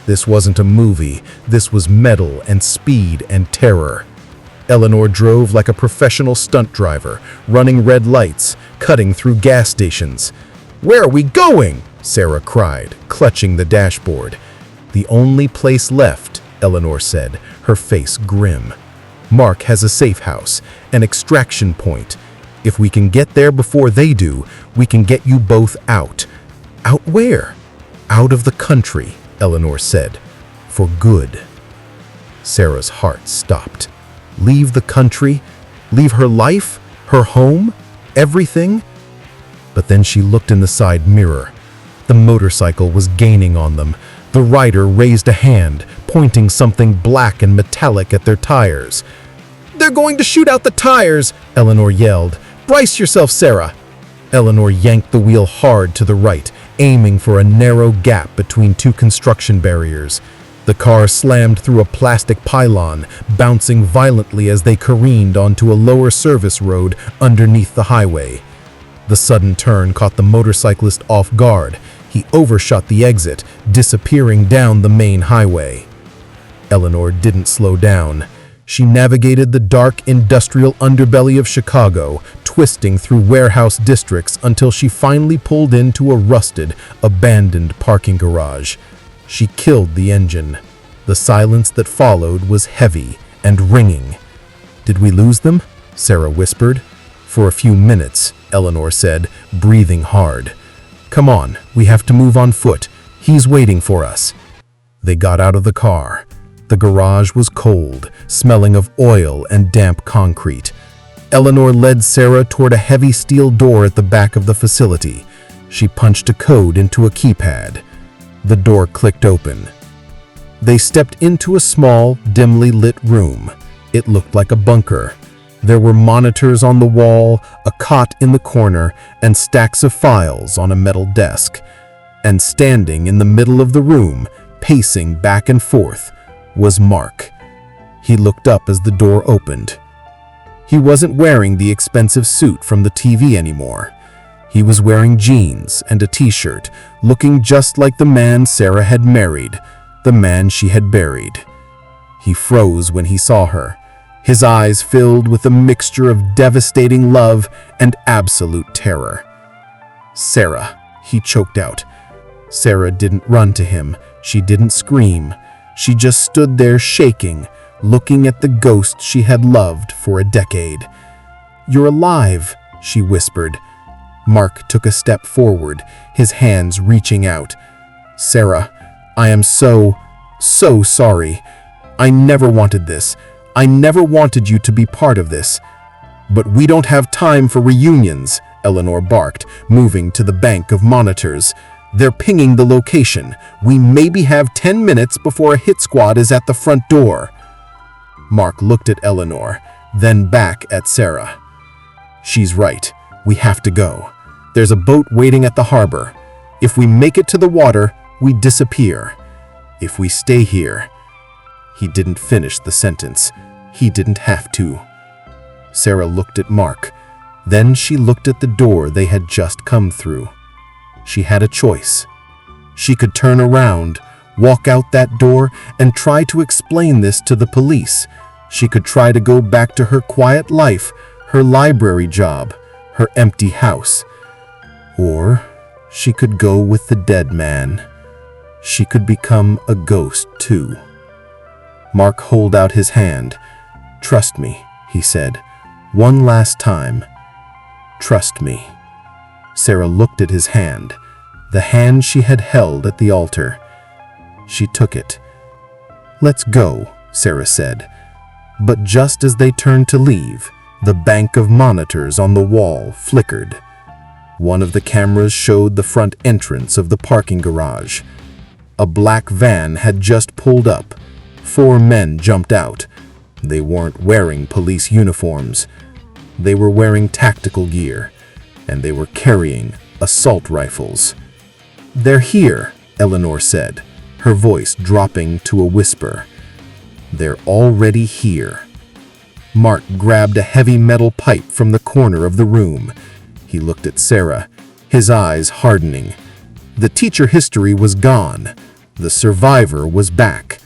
This wasn't a movie. This was metal and speed and terror. Eleanor drove like a professional stunt driver, running red lights, cutting through gas stations. "Where are we going?" Sarah cried, clutching the dashboard. "The only place left," Eleanor said, her face grim. "Mark has a safe house, an extraction point. If we can get there before they do, we can get you both out." "Out where?" "Out of the country," Eleanor said. "For good." Sarah's heart stopped. Leave the country? Leave her life? Her home? Everything? But then she looked in the side mirror. The motorcycle was gaining on them. The rider raised a hand, pointing something black and metallic at their tires. "They're going to shoot out the tires!" Eleanor yelled. "Brace yourself, Sarah!" Eleanor yanked the wheel hard to the right, aiming for a narrow gap between 2 construction barriers. The car slammed through a plastic pylon, bouncing violently as they careened onto a lower service road underneath the highway. The sudden turn caught the motorcyclist off guard. He overshot the exit, disappearing down the main highway. Eleanor didn't slow down. She navigated the dark industrial underbelly of Chicago, twisting through warehouse districts until she finally pulled into a rusted, abandoned parking garage. She killed the engine. The silence that followed was heavy and ringing. "Did we lose them?" Sarah whispered. "For a few minutes," Eleanor said, breathing hard. "Come on, we have to move on foot. He's waiting for us." They got out of the car. The garage was cold, smelling of oil and damp concrete. Eleanor led Sarah toward a heavy steel door at the back of the facility. She punched a code into a keypad. The door clicked open. They stepped into a small, dimly lit room. It looked like a bunker. There were monitors on the wall, a cot in the corner, and stacks of files on a metal desk. And standing in the middle of the room, pacing back and forth, was Mark. He looked up as the door opened. He wasn't wearing the expensive suit from the TV anymore. He was wearing jeans and a t-shirt, looking just like the man Sarah had married, the man she had buried. He froze when he saw her, his eyes filled with a mixture of devastating love and absolute terror. "Sarah," he choked out. Sarah didn't run to him. She didn't scream. She just stood there shaking, looking at the ghost she had loved for a decade. "You're alive," she whispered. Mark took a step forward, his hands reaching out. "Sarah, I am so sorry. I never wanted this. I never wanted you to be part of this." "But we don't have time for reunions," Eleanor barked, moving to the bank of monitors. "They're pinging the location. We maybe have 10 minutes before a hit squad is at the front door." Mark looked at Eleanor, then back at Sarah. "She's right. We have to go. There's a boat waiting at the harbor. If we make it to the water, we disappear. If we stay here..." He didn't finish the sentence. He didn't have to. Sarah looked at Mark. Then she looked at the door they had just come through. She had a choice. She could turn around, walk out that door, and try to explain this to the police. She could try to go back to her quiet life, her library job, her empty house. Or she could go with the dead man. She could become a ghost too. Mark held out his hand. "Trust me," he said. "One last time. Trust me." Sarah looked at his hand, the hand she had held at the altar. She took it. "Let's go," Sarah said. But just as they turned to leave, the bank of monitors on the wall flickered. One of the cameras showed the front entrance of the parking garage. A black van had just pulled up. 4 men jumped out. They weren't wearing police uniforms. They were wearing tactical gear, and they were carrying assault rifles. "They're here," Eleanor said, her voice dropping to a whisper. "They're already here." Mark grabbed a heavy metal pipe from the corner of the room. He looked at Sarah, his eyes hardening. The teacher history was gone. The survivor was back.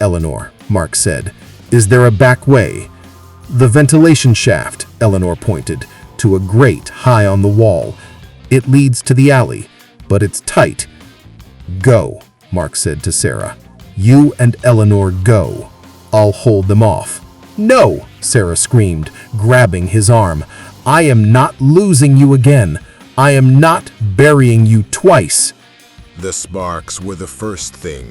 "Eleanor," Mark said, "is there a back way?" "The ventilation shaft," Eleanor pointed, to a grate high on the wall. "It leads to the alley, but it's tight." "Go," Mark said to Sarah. "You and Eleanor go. I'll hold them off." "No," Sarah screamed, grabbing his arm. "I am not losing you again. I am not burying you twice." The sparks were the first thing.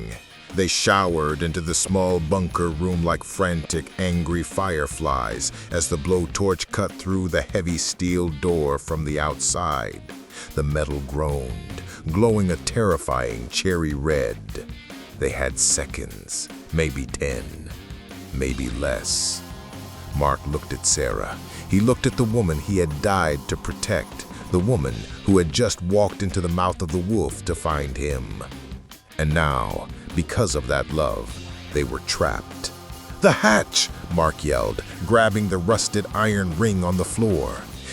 They showered into the small bunker room like frantic, angry fireflies as the blowtorch cut through the heavy steel door from the outside. The metal groaned, glowing a terrifying cherry red. They had seconds, maybe 10, maybe less. Mark looked at Sarah. He looked at the woman he had died to protect, the woman who had just walked into the mouth of the wolf to find him. And now, because of that love, they were trapped. "The hatch!" Mark yelled, grabbing the rusted iron ring on the floor.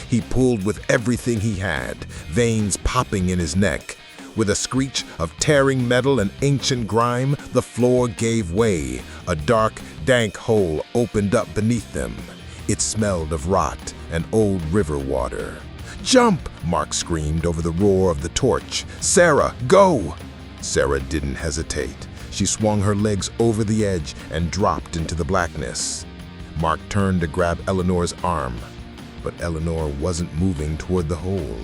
He pulled with everything he had, veins popping in his neck. With a screech of tearing metal and ancient grime, the floor gave way. A dark, dank hole opened up beneath them. It smelled of rot and old river water. "Jump!" Mark screamed over the roar of the torch. "Sarah, go!" Sarah didn't hesitate. She swung her legs over the edge and dropped into the blackness. Mark turned to grab Eleanor's arm, but Eleanor wasn't moving toward the hole.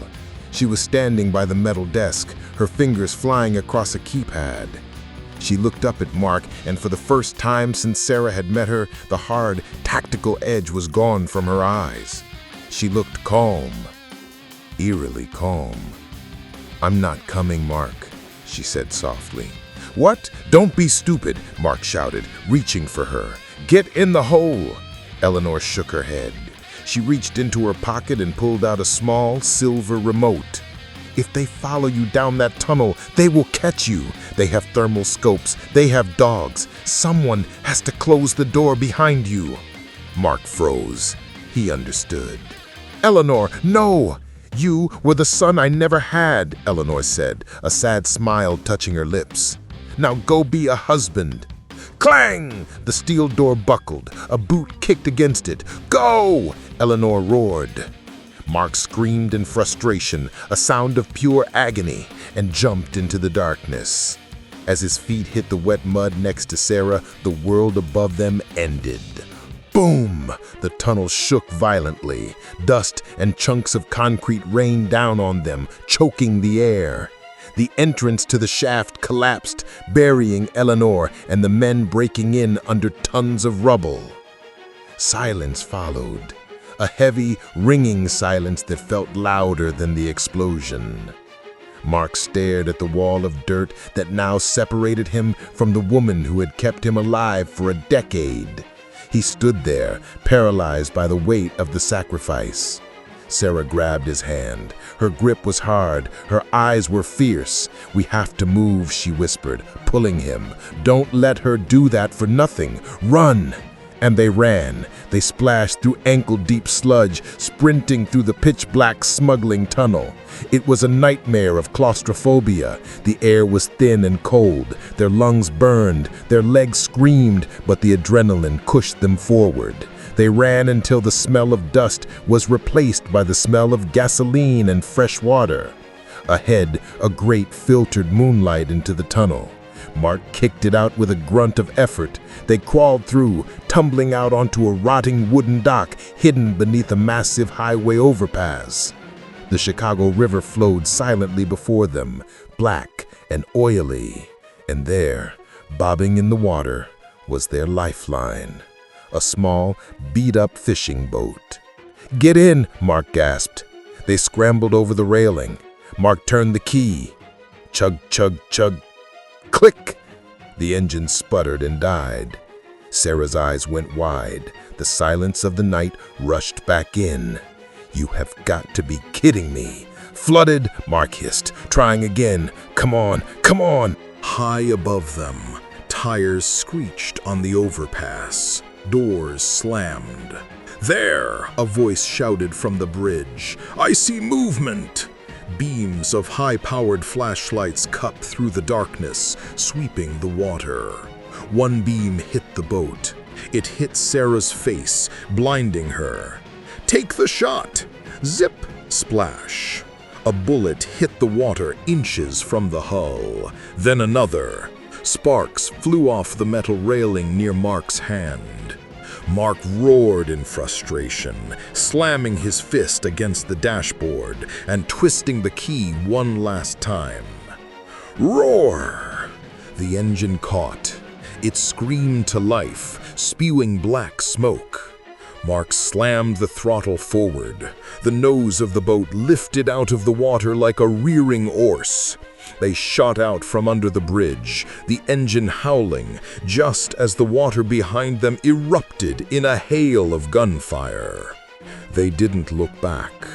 She was standing by the metal desk, her fingers flying across a keypad. She looked up at Mark, and for the first time since Sarah had met her, the hard, tactical edge was gone from her eyes. She looked calm, eerily calm. "I'm not coming, Mark," she said softly. "What? Don't be stupid," Mark shouted, reaching for her. "Get in the hole!" Eleanor shook her head. She reached into her pocket and pulled out a small silver remote. "If they follow you down that tunnel, they will catch you. They have thermal scopes. They have dogs. Someone has to close the door behind you." Mark froze. He understood. "Eleanor, no! You were the son I never had," Eleanor said, a sad smile touching her lips. "Now go be a husband." Clang! The steel door buckled. A boot kicked against it. "Go!" Eleanor roared. Mark screamed in frustration, a sound of pure agony, and jumped into the darkness. As his feet hit the wet mud next to Sarah, the world above them ended. Boom! The tunnel shook violently. Dust and chunks of concrete rained down on them, choking the air. The entrance to the shaft collapsed, burying Eleanor and the men breaking in under tons of rubble. Silence followed, a heavy, ringing silence that felt louder than the explosion. Mark stared at the wall of dirt that now separated him from the woman who had kept him alive for a decade. He stood there, paralyzed by the weight of the sacrifice. Sarah grabbed his hand. Her grip was hard. Her eyes were fierce. "We have to move," she whispered, pulling him. "Don't let her do that for nothing. Run!" And they ran. They splashed through ankle-deep sludge, sprinting through the pitch-black smuggling tunnel. It was a nightmare of claustrophobia. The air was thin and cold. Their lungs burned. Their legs screamed, but the adrenaline pushed them forward. They ran until the smell of dust was replaced by the smell of gasoline and fresh water. Ahead, a grate filtered moonlight into the tunnel. Mark kicked it out with a grunt of effort. They crawled through, tumbling out onto a rotting wooden dock hidden beneath a massive highway overpass. The Chicago River flowed silently before them, black and oily. And there, bobbing in the water, was their lifeline. A small, beat-up fishing boat. "Get in!" Mark gasped. They scrambled over the railing. Mark turned the key. Chug, chug, chug. Click! The engine sputtered and died. Sarah's eyes went wide. The silence of the night rushed back in. "You have got to be kidding me." "Flooded," Mark hissed, trying again. "Come on, come on!" High above them, tires screeched on the overpass. Doors slammed. "There!" a voice shouted from the bridge. "I see movement!" Beams of high-powered flashlights cut through the darkness, sweeping the water. One beam hit the boat. It hit Sarah's face, blinding her. "Take the shot!" Zip! Splash. A bullet hit the water inches from the hull. Then another. Sparks flew off the metal railing near Mark's hand. Mark roared in frustration, slamming his fist against the dashboard and twisting the key one last time. Roar! The engine caught. It screamed to life, spewing black smoke. Mark slammed the throttle forward. The nose of the boat lifted out of the water like a rearing oars. They shot out from under the bridge, the engine howling, just as the water behind them erupted in a hail of gunfire. They didn't look back.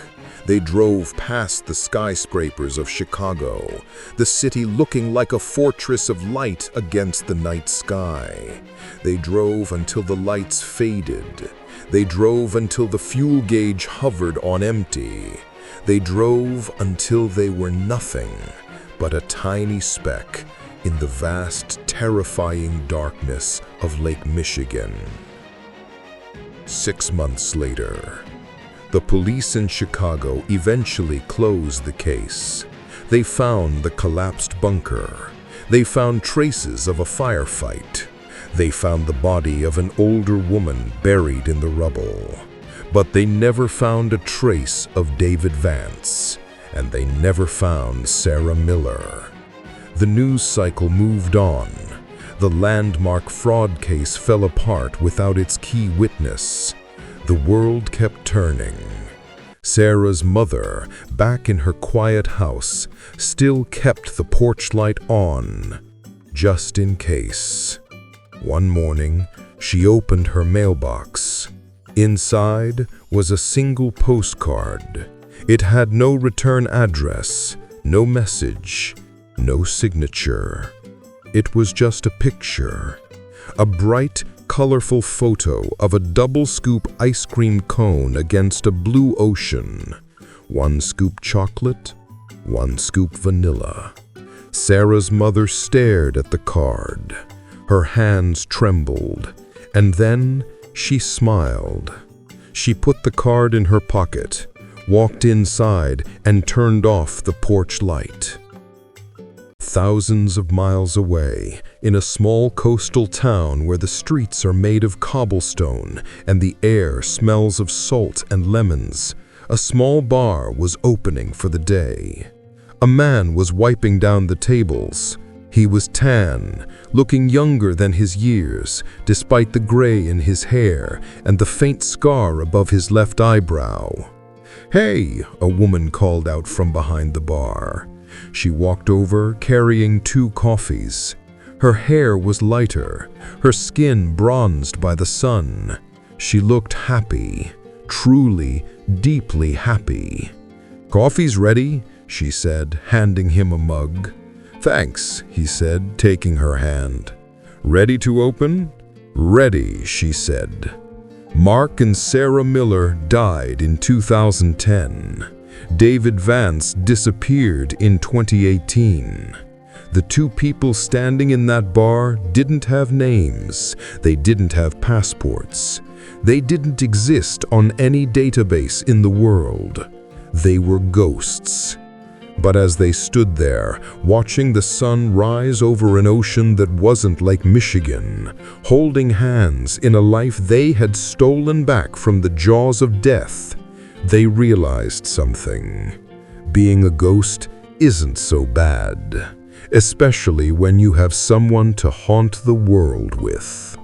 They drove past the skyscrapers of Chicago, the city looking like a fortress of light against the night sky. They drove until the lights faded. They drove until the fuel gauge hovered on empty. They drove until they were nothing but a tiny speck in the vast, terrifying darkness of Lake Michigan. 6 months later, the police in Chicago eventually closed the case. They found the collapsed bunker. They found traces of a firefight. They found the body of an older woman buried in the rubble. But they never found a trace of David Vance. And they never found Sarah Miller. The news cycle moved on. The landmark fraud case fell apart without its key witness. The world kept turning. Sarah's mother, back in her quiet house, still kept the porch light on, just in case. One morning, she opened her mailbox. Inside was a single postcard. It had no return address, no message, no signature. It was just a picture, a bright, colorful photo of a double-scoop ice cream cone against a blue ocean. 1 scoop chocolate, 1 scoop vanilla. Sarah's mother stared at the card. Her hands trembled, and then she smiled. She put the card in her pocket, walked inside, and turned off the porch light. Thousands of miles away, in a small coastal town where the streets are made of cobblestone and the air smells of salt and lemons, a small bar was opening for the day. A man was wiping down the tables. He was tan, looking younger than his years, despite the gray in his hair and the faint scar above his left eyebrow. "Hey," a woman called out from behind the bar. She walked over, carrying 2 coffees. Her hair was lighter, her skin bronzed by the sun. She looked happy, truly, deeply happy. "Coffee's ready," she said, handing him a mug. "Thanks," he said, taking her hand. "Ready to open?" "Ready," she said. Mark and Sarah Miller died in 2010. David Vance disappeared in 2018. The 2 people standing in that bar didn't have names. They didn't have passports. They didn't exist on any database in the world. They were ghosts. But as they stood there, watching the sun rise over an ocean that wasn't Lake Michigan, holding hands in a life they had stolen back from the jaws of death, they realized something. Being a ghost isn't so bad, especially when you have someone to haunt the world with.